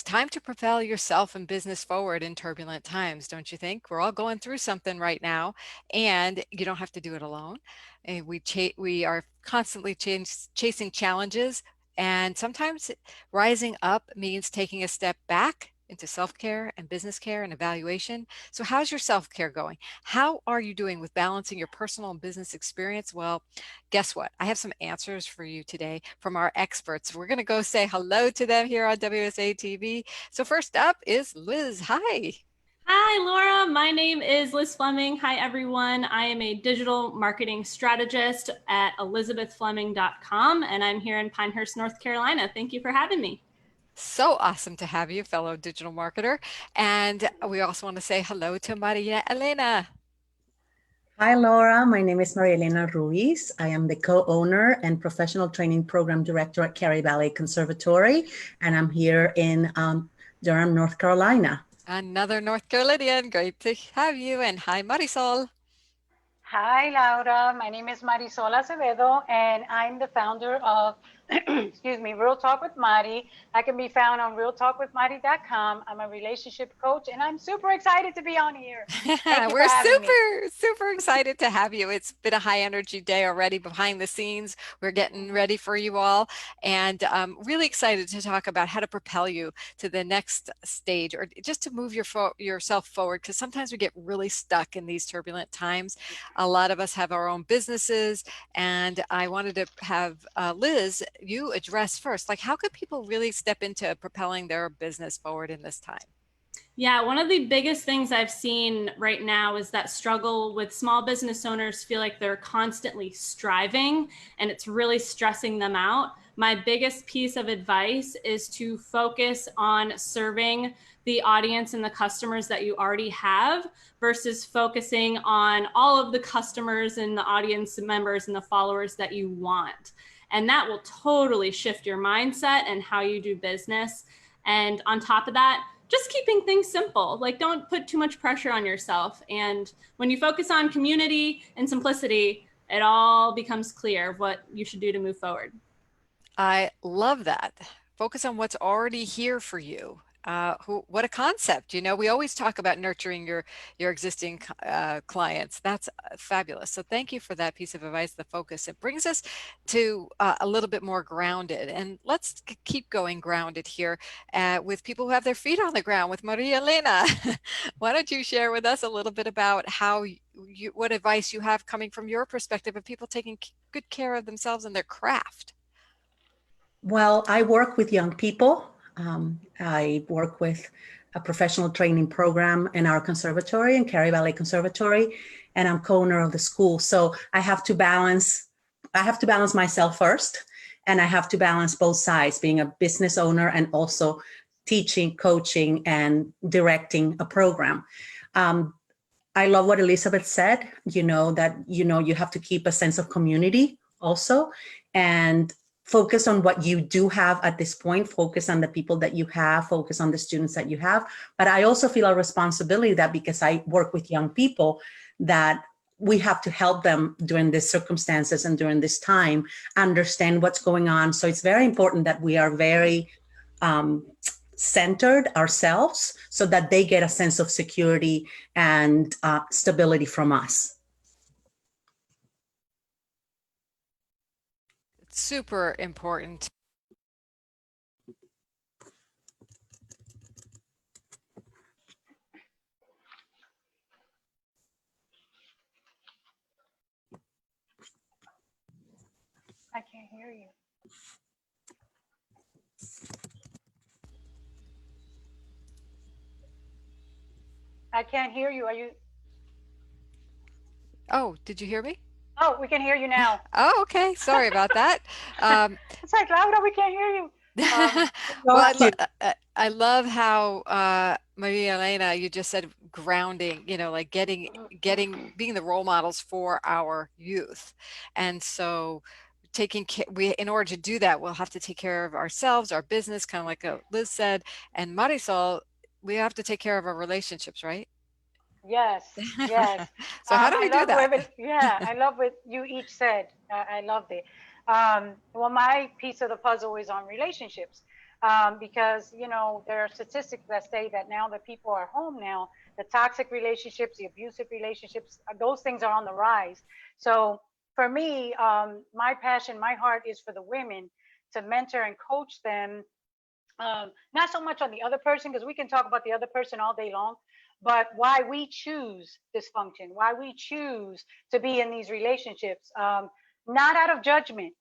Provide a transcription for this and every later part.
time to propel yourself and business forward in turbulent times, don't you think? We're all going through something right now, and you don't have to do it alone. And we are constantly chasing challenges, and sometimes rising up means taking a step back into self-care and business care and evaluation. So how's your self-care going? How are you doing with balancing your personal and business experience? Well, guess what? I have some answers for you today from our experts. We're going to go say hello to them here on WSA TV. So first up is Liz. Hi. Hi, Laura. My name is Liz Fleming. Hi, everyone. I am a digital marketing strategist at elizabethfleming.com, and I'm here in Pinehurst, North Carolina. Thank you for having me. So awesome to have you, fellow digital marketer. And we also want to say hello to Maria Elena. Hi, Laura. My name is Maria Elena Ruiz. I am the co-owner and professional training program director at Cary Valley Conservatory, and I'm here in Durham, North Carolina. Another North Carolinian. Great to have you. And hi, Marisol. Hi, Laura. My name is Marisol Acevedo, and I'm the founder of, excuse me, Real Talk with Mari. I can be found on realtalkwithmari.com. I'm a relationship coach, and I'm super excited to be on here. Thank you We're for having me. super excited to have you. It's been a high energy day already behind the scenes. We're getting ready for you all, and really excited to talk about how to propel you to the next stage, or just to move yourself forward, because sometimes we get really stuck in these turbulent times. A lot of us have our own businesses, and I wanted to have Liz, you address first, like, how could people really step into propelling their business forward in this time? Yeah, one of the biggest things I've seen right now is that struggle with small business owners feel like they're constantly striving and it's really stressing them out. My biggest piece of advice is to focus on serving the audience and the customers that you already have versus focusing on all of the customers and the audience members and the followers that you want. And that will totally shift your mindset and how you do business. And on top of that, just keeping things simple. Like, don't put too much pressure on yourself. And when you focus on community and simplicity, it all becomes clear what you should do to move forward. I love that. Focus on what's already here for you. What a concept. You know, we always talk about nurturing your existing clients. That's fabulous. So thank you for that piece of advice, the focus. It brings us to a little bit more grounded. And let's keep going grounded here with people who have their feet on the ground, with Maria Elena. Why don't you share with us a little bit about how what advice you have coming from your perspective of people taking good care of themselves and their craft? Well, I work with young people. I work with a professional training program in our conservatory, in Cary Valley Conservatory, and I'm co-owner of the school. So I have to balance myself first, and I have to balance both sides, being a business owner and also teaching, coaching, and directing a program. I love what Elizabeth said, that you have to keep a sense of community also, and focus on what you do have at this point, focus on the people that you have, focus on the students that you have. But I also feel a responsibility that, because I work with young people, that we have to help them during these circumstances and during this time understand what's going on. So it's very important that we are very centered ourselves so that they get a sense of security and stability from us. Super important. I can't hear you. I can't hear you. Are you? Oh, did you hear me? Oh, we can hear you now. Oh, okay. Sorry about that. It's like, Laura, we can't hear you. Well, I love how Maria Elena, you just said grounding, like being the role models for our youth. And so taking care, in order to do that, we'll have to take care of ourselves, our business, kind of like Liz said, and Marisol, we have to take care of our relationships, right? Yes, yes. So how do we do that? I love what you each said. I loved it. Well, my piece of the puzzle is on relationships. because, you know, there are statistics that say that now that people are home now, the toxic relationships, the abusive relationships, those things are on the rise. So for me, my passion, my heart is for the women to mentor and coach them, not so much on the other person, because we can talk about the other person all day long, but why we choose dysfunction, why we choose to be in these relationships, not out of judgment,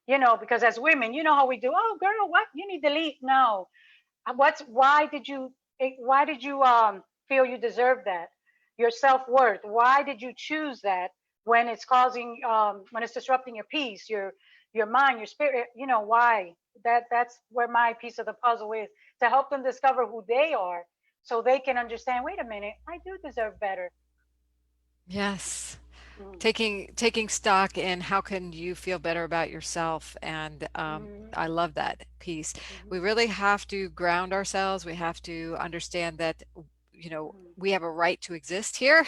you know, because as women, you know how we do. Oh, girl, what? You need to leave. No, why did you, feel you deserve that? Your self-worth. Why did you choose that when it's causing, when it's disrupting your peace, your mind, your spirit? You know why? That's where my piece of the puzzle is, to help them discover who they are, so they can understand. Wait a minute, I do deserve better. Yes. Mm-hmm. Taking stock in how can you feel better about yourself, and Mm-hmm. I love that piece. We Mm-hmm. really have to ground ourselves. We have to understand that, you know, we have a right to exist here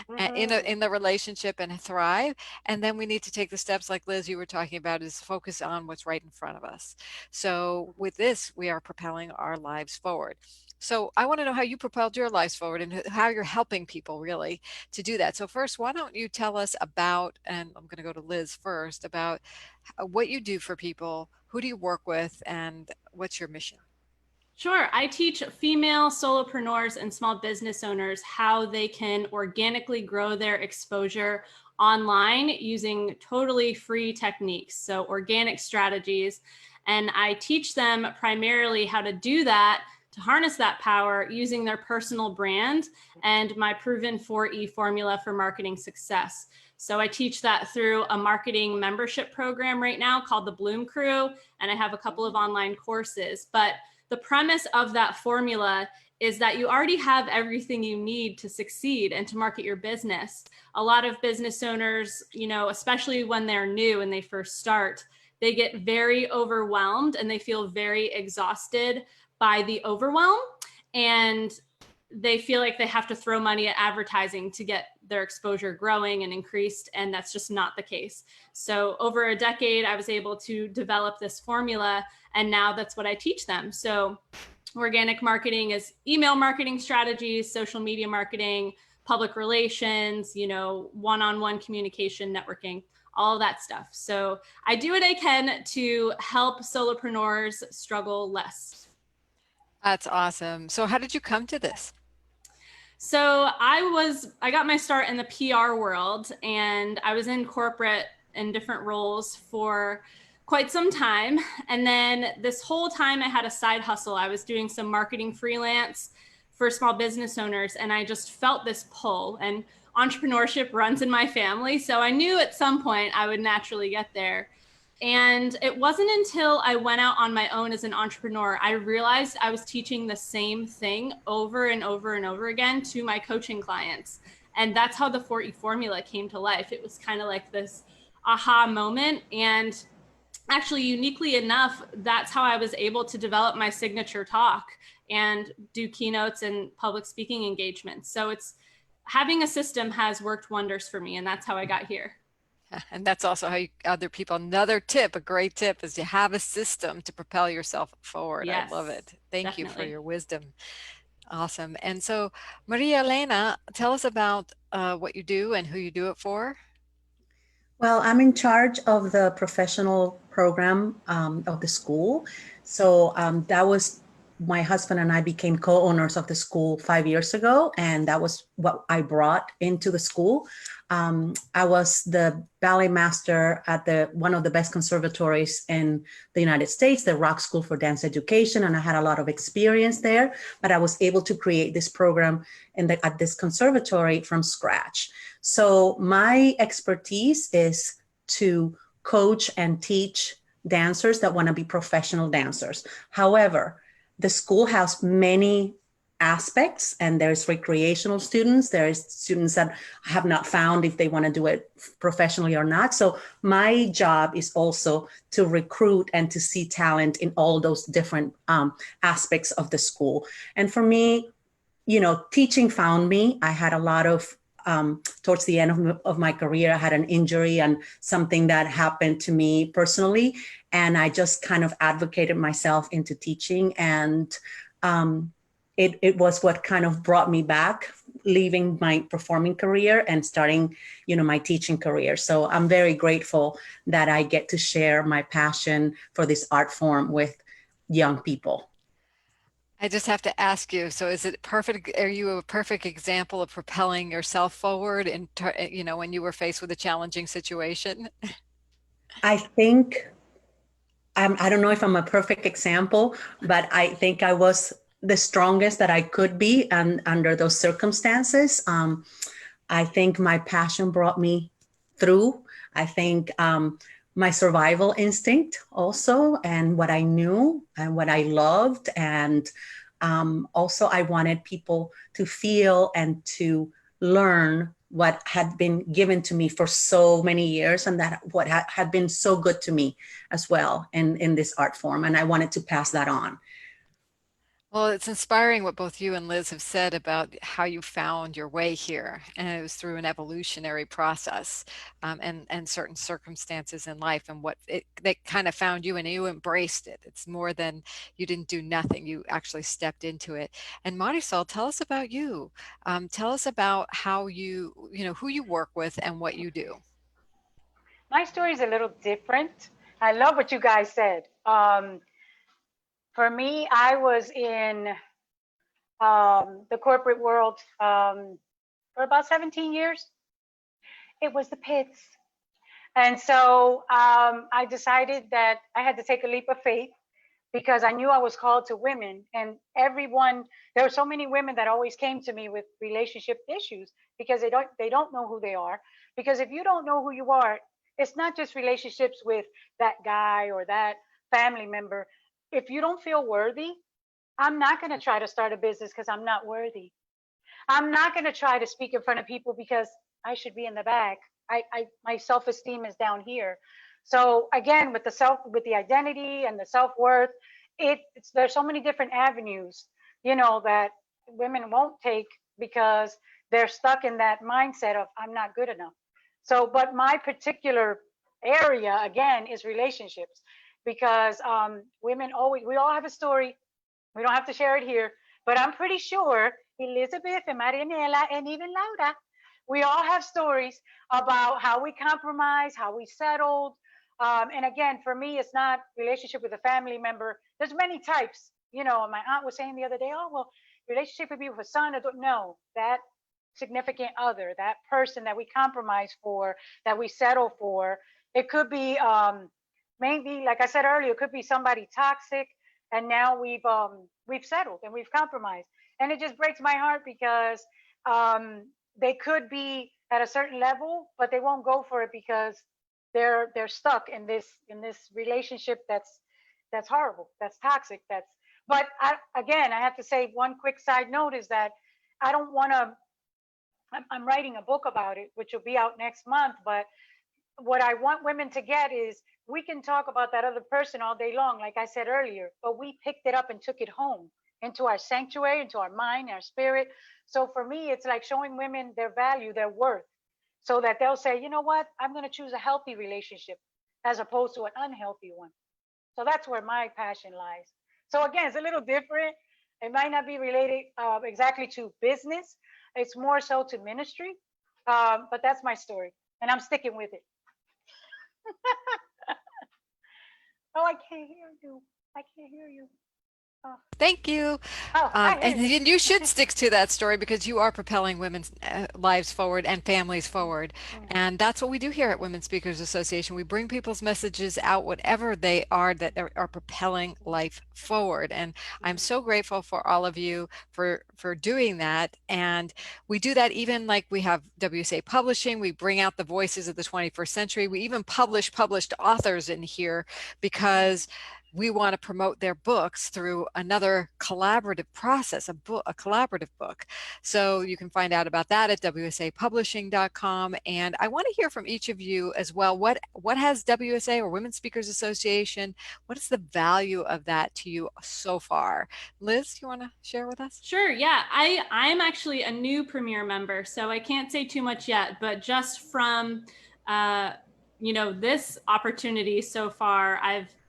Mm-hmm. in the relationship and thrive. And then we need to take the steps like Liz, you were talking about, is focus on what's right in front of us. So with this, we are propelling our lives forward. So I want to know how you propelled your lives forward and how you're helping people really to do that. So first, why don't you tell us about, and I'm going to go to Liz first, about what you do for people, who do you work with, and what's your mission? Sure. I teach female solopreneurs and small business owners how they can organically grow their exposure online using totally free techniques, so organic strategies. And I teach them primarily how to do that, to harness that power using their personal brand and my proven 4E formula for marketing success. So I teach that through a marketing membership program right now called the Bloom Crew, and I have a couple of online courses. But the premise of that formula is that you already have everything you need to succeed and to market your business. A lot of business owners, you know, especially when they're new and they first start, they get very overwhelmed and they feel very exhausted by the overwhelm. And they feel like they have to throw money at advertising to get their exposure growing and increased. And that's just not the case. So over a decade, I was able to develop this formula, and now that's what I teach them. So organic marketing is email marketing strategies, social media marketing, public relations, you know, one-on-one communication, networking, all of that stuff. So I do what I can to help solopreneurs struggle less. That's awesome. So how did you come to this? So I got my start in the PR world, and I was in corporate in different roles for quite some time. And then this whole time I had a side hustle. I was doing some marketing freelance for small business owners, and I just felt this pull, and entrepreneurship runs in my family. So I knew at some point I would naturally get there. And it wasn't until I went out on my own as an entrepreneur, I realized I was teaching the same thing over and over and over again to my coaching clients. And that's how the 4E formula came to life. It was kind of like this aha moment. And actually, uniquely enough, that's how I was able to develop my signature talk and do keynotes and public speaking engagements. So it's having a system has worked wonders for me. And that's how I got here. And that's also how you, other people, another tip, a great tip is to have a system to propel yourself forward. I Yes, love it. Thank you for definitely. your wisdom. Awesome. And so, Maria Elena, tell us about what you do and who you do it for. Well, I'm in charge of the professional program of the school. So that was my husband and I became co-owners of the school 5 years ago, and that was what I brought into the school. I was the ballet master at one of the best conservatories in the United States, the Rock School for Dance Education, and I had a lot of experience there. But I was able to create this program at this conservatory from scratch. So my expertise is to coach and teach dancers that want to be professional dancers. However, the school has many aspects, and there's recreational students, there's students that have not found if they want to do it professionally or not. So my job is also to recruit and to see talent in all those different aspects of the school. And for me, you know, teaching found me. I had a lot of towards the end of my career, I had an injury and something that happened to me personally. And I just kind of advocated myself into teaching. And it was what kind of brought me back, leaving my performing career and starting, my teaching career. So I'm very grateful that I get to share my passion for this art form with young people. I just have to ask you, so is it perfect? Are you a perfect example of propelling yourself forward when you were faced with a challenging situation? I think I don't know if I'm a perfect example, but I think I was the strongest that I could be and under those circumstances. I think my passion brought me through. I think my survival instinct also, and what I knew and what I loved. And also, I wanted people to feel and to learn what had been given to me for so many years, and that what had been so good to me as well in this art form. And I wanted to pass that on. Well, it's inspiring what both you and Liz have said about how you found your way here. And it was through an evolutionary process, and certain circumstances in life, and they kind of found you and you embraced it. It's more than you didn't do nothing. You actually stepped into it. And Marisol, tell us about you. Tell us about how who you work with and what you do. My story is a little different. I love what you guys said. For me, I was in the corporate world for about 17 years. It was the pits. And so I decided that I had to take a leap of faith because I knew I was called to women. And there were so many women that always came to me with relationship issues because they don't know who they are. Because if you don't know who you are, it's not just relationships with that guy or that family member. If you don't feel worthy, I'm not going to try to start a business because I'm not worthy. I'm not going to try to speak in front of people because I should be in the back. My self-esteem is down here. So again, with the identity and the self-worth, there's so many different avenues, that women won't take because they're stuck in that mindset of I'm not good enough. So, but my particular area again is relationships because we all have a story. We don't have to share it here, but I'm pretty sure Elizabeth and Marianela and even Laura, we all have stories about how we compromised, how we settled. And again, for me, it's not relationship with a family member. There's many types. My aunt was saying the other day, oh, well, relationship would be with a son. No, that significant other, that person that we compromise for, that we settle for. It could be maybe, like I said earlier, it could be somebody toxic, and now we've settled and we've compromised, and it just breaks my heart because they could be at a certain level, but they won't go for it because they're stuck in this relationship that's horrible, that's toxic, but again, I have to say one quick side note is that I don't want to. I'm writing a book about it, which will be out next month. But what I want women to get is we can talk about that other person all day long, like I said earlier, but we picked it up and took it home into our sanctuary, into our mind, our spirit. So for me, it's like showing women their value, their worth, so that they'll say, you know what, I'm going to choose a healthy relationship as opposed to an unhealthy one. So that's where my passion lies. So again, it's a little different. It might not be related exactly to business. It's more so to ministry. But that's my story, and I'm sticking with it. Oh, I can't hear you. I can't hear you. Oh, Thank you. I hear And you. you should stick to that story because you are propelling women's lives forward and families forward. Mhm. And that's what we do here at Women Speakers Association. We bring people's messages out, whatever they are, that are propelling life forward. And I'm so grateful for all of you for doing that. And we do that even like we have WSA Publishing. We bring out the voices of the 21st century. We even published authors in here because we want to promote their books through another collaborative process, a collaborative book. So you can find out about that at wsapublishing.com. And I want to hear from each of you as well. What has WSA or Women Speakers Association, what is the value of that to you so far? Liz, you want to share with us? Sure. Yeah. I'm actually a new Premier member, so I can't say too much yet, but just from, this opportunity so far,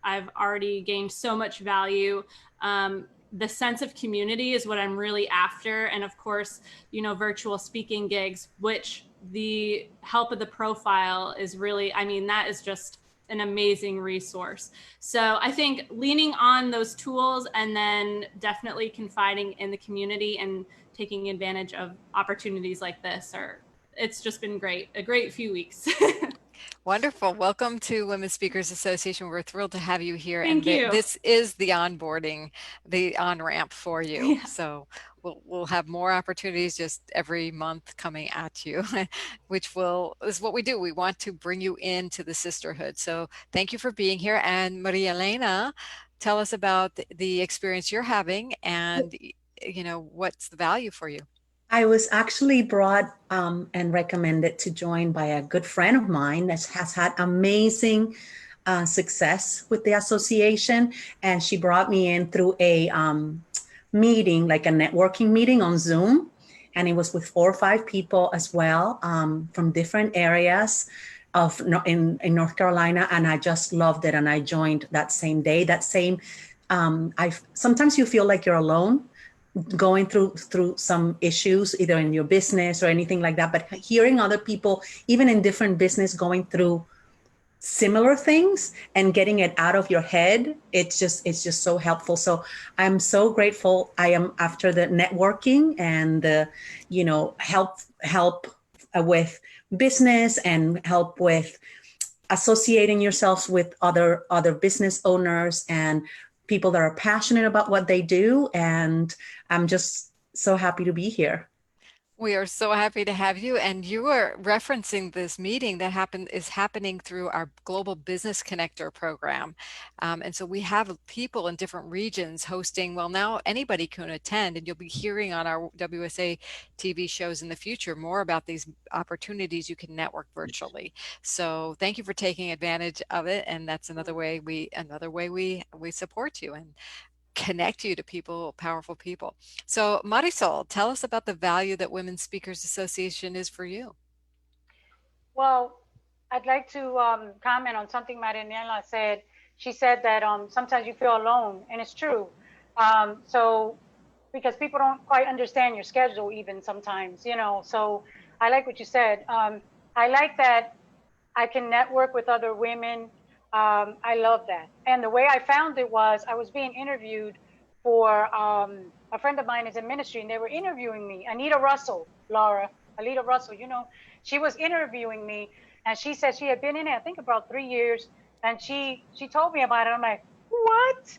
I've already gained so much value. The sense of community is what I'm really after. And of course, virtual speaking gigs, which the help of the profile is really, that is just an amazing resource. So I think leaning on those tools and then definitely confiding in the community and taking advantage of opportunities like this it's just been great, a great few weeks. Wonderful. Welcome to Women Speakers Association. We're thrilled to have you here. Thank you. This is the onboarding, the on-ramp for you. Yeah. So we'll have more opportunities just every month coming at you, which is what we do. We want to bring you into the sisterhood. So thank you for being here. And Maria Elena, tell us about the experience you're having and what's the value for you. I was actually brought and recommended to join by a good friend of mine that has had amazing success with the association. And she brought me in through a meeting, like a networking meeting on Zoom. And it was with 4 or 5 people as well from different areas in North Carolina. And I just loved it. And I joined that same day, sometimes you feel like you're alone going through some issues either in your business or anything like that, but hearing other people even in different business going through similar things and getting it out of your head, it's just so helpful. So I'm so grateful. I am after the networking and the help with business and help with associating yourselves with other business owners and people that are passionate about what they do. And I'm just so happy to be here. We are so happy to have you. And you are referencing this meeting that is happening through our Global Business Connector program. And so we have people in different regions hosting. Well, now anybody can attend, and you'll be hearing on our WSA TV shows in the future more about these opportunities you can network virtually. So thank you for taking advantage of it. And that's another way we support you and connect you to people, powerful people. So Marisol, tell us about the value that Women Speakers Association is for you. Well, I'd like to comment on something Marianela said. She said that sometimes you feel alone, and it's true. So because people don't quite understand your schedule even sometimes, so I like what you said. I like that I can network with other women. I love that. And the way I found it was I was being interviewed for a friend of mine is in ministry, and they were interviewing me. Anita Russell, she was interviewing me, and she said she had been in it, I think about 3 years, and she told me about it. I'm like, what?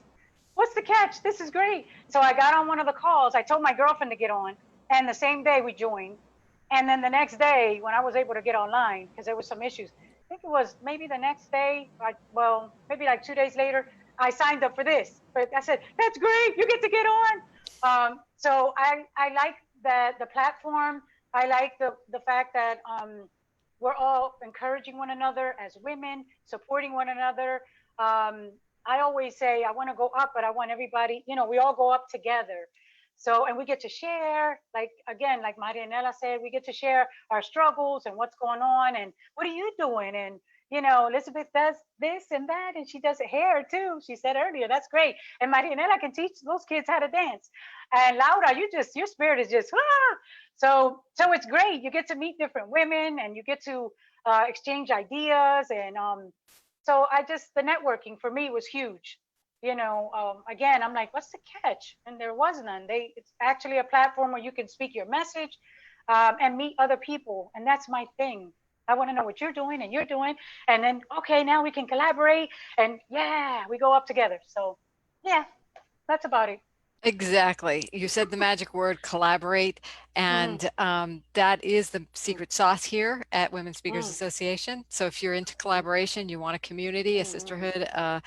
What's the catch? This is great. So I got on one of the calls. I told my girlfriend to get on, and the same day we joined. And then the next day, when I was able to get online, because there were some issues, I think it was maybe the next day, maybe like 2 days later, I signed up for this. But I said, that's great, you get to get on. So I like the platform. I like the fact that we're all encouraging one another as women, supporting one another. I always say I want to go up, but I want everybody, we all go up together. So, and we get to share, like Marianela said, we get to share our struggles and what's going on and what are you doing? And, Elizabeth does this and that, and she does it hair too. She said earlier, that's great. And Marianela can teach those kids how to dance. And Laura, your spirit is just, ah! So it's great. You get to meet different women and you get to exchange ideas. And so the networking for me was huge. Again, I'm like, what's the catch? And there was none. It's actually a platform where you can speak your message and meet other people. And that's my thing. I want to know what you're doing and you're doing. And then, okay, now we can collaborate and we go up together. So yeah, that's about it. Exactly. You said the magic word, collaborate. And that is the secret sauce here at Women Speakers Association. So if you're into collaboration, you want a community, a sisterhood, a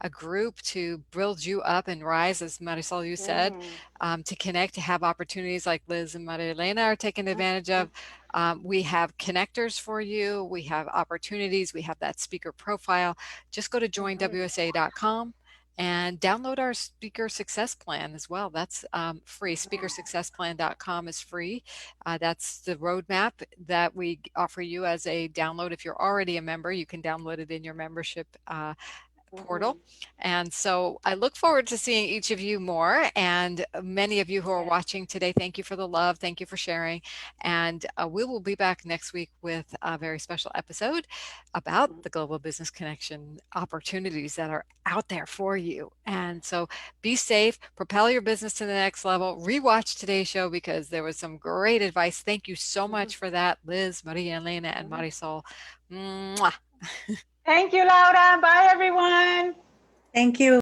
group to build you up and rise, as Marisol, you said, to connect, to have opportunities like Liz and Maria Elena are taking advantage of. We have connectors for you. We have opportunities. We have that speaker profile. Just go to joinwsa.com and download our speaker success plan as well. That's free. Speakersuccessplan.com is free. That's the roadmap that we offer you as a download. If you're already a member, you can download it in your membership portal. And so I look forward to seeing each of you more, and many of you who are watching today, thank you for the love. Thank you for sharing. And we will be back next week with a very special episode about the Global Business Connection opportunities that are out there for you. And so be safe, propel your business to the next level. Rewatch today's show because there was some great advice. Thank you so much for that, Liz, Maria Elena, and Marisol. Mwah. Thank you, Laura. Bye, everyone. Thank you.